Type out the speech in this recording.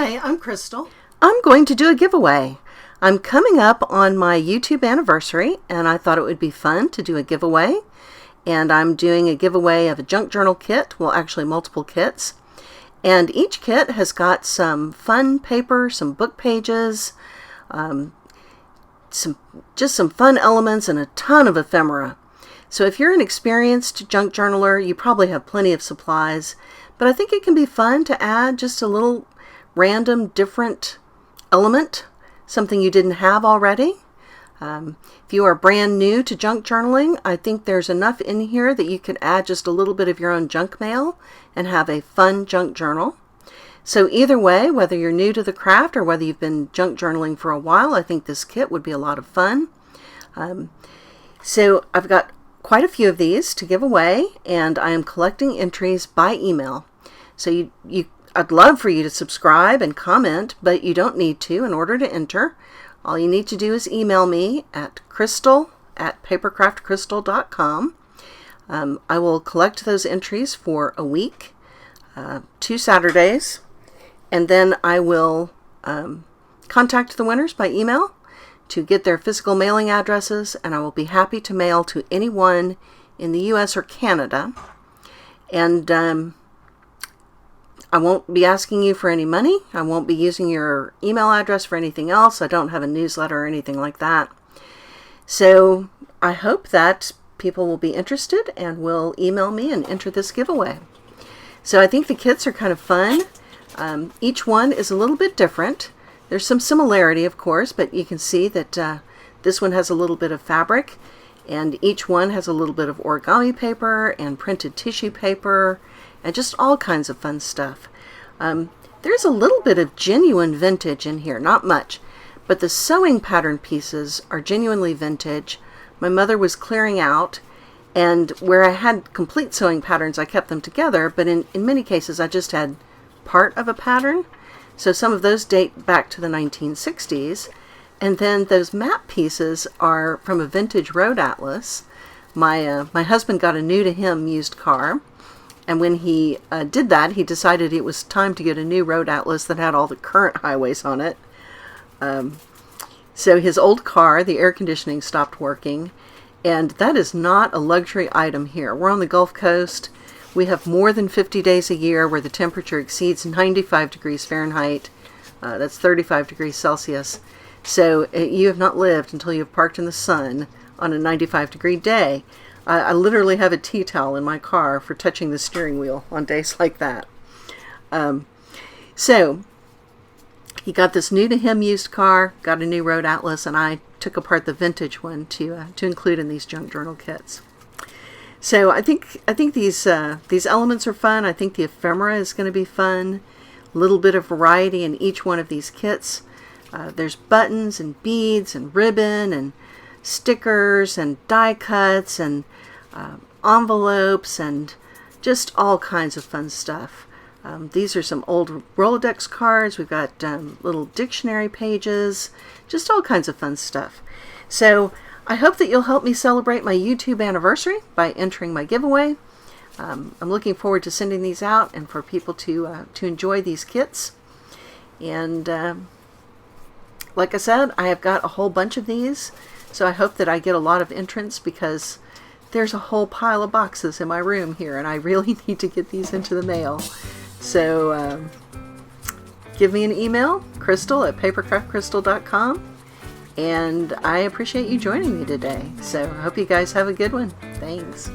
Hi, I'm Crystal. I'm going to do a giveaway. I'm coming up on my YouTube anniversary, and I thought it would be fun to do a giveaway. And I'm doing a giveaway of a junk journal kit, well, actually multiple kits. And each kit has got some fun paper, some book pages, some fun elements, and a ton of ephemera. So if you're an experienced junk journaler, you probably have plenty of supplies, but I think it can be fun to add just a little random different element, something you didn't have already. If you are brand new to junk journaling, I think there's enough in here that you could add just a little bit of your own junk mail and have a fun junk journal. So either way, whether you're new to the craft or whether you've been junk journaling for a while, I think this kit would be a lot of fun. So I've got quite a few of these to give away, and I am collecting entries by email. So I'd love for you to subscribe and comment, but you don't need to in order to enter. All you need to do is email me at crystal@papercraftcrystal.com. I will collect those entries for a week, 2 Saturdays, and then I will contact the winners by email to get their physical mailing addresses, and I will be happy to mail to anyone in the US or Canada. And I won't be asking you for any money. I won't be using your email address for anything else. I don't have a newsletter or anything like that. So I hope that people will be interested and will email me and enter this giveaway. So I think the kits are kind of fun. Each one is a little bit different. There's some similarity, of course, but you can see that this one has a little bit of fabric, and each one has a little bit of origami paper and printed tissue paper and just all kinds of fun stuff. There's a little bit of genuine vintage in here, not much, but the sewing pattern pieces are genuinely vintage. My mother was clearing out, and where I had complete sewing patterns, I kept them together, but in many cases I just had part of a pattern. So some of those date back to the 1960s, and then those map pieces are from a vintage road atlas. My husband got a new to him used car, and when he did that, he decided it was time to get a new road atlas that had all the current highways on it. So his old car, the air conditioning stopped working, and that is not a luxury item here. We're on the Gulf Coast. We have more than 50 days a year where the temperature exceeds 95 degrees Fahrenheit. That's 35 degrees Celsius. So you have not lived until you've parked in the sun on a 95-degree day. I literally have a tea towel in my car for touching the steering wheel on days like that. So he got this new to him used car, got a new road atlas, and I took apart the vintage one to include in these junk journal kits. So I think these elements are fun. I think the ephemera is going to be fun. A little bit of variety in each one of these kits. There's buttons and beads and ribbon and stickers and die cuts and envelopes and just all kinds of fun stuff. These are some old Rolodex cards. We've got little dictionary pages, just all kinds of fun stuff. So I hope that you'll help me celebrate my YouTube anniversary by entering my giveaway. I'm looking forward to sending these out and for people to enjoy these kits. And like I said, I have got a whole bunch of these, so I hope that I get a lot of entrants because there's a whole pile of boxes in my room here, and I really need to get these into the mail. So give me an email, crystal@papercraftcrystal.com, and I appreciate you joining me today. So I hope you guys have a good one. Thanks.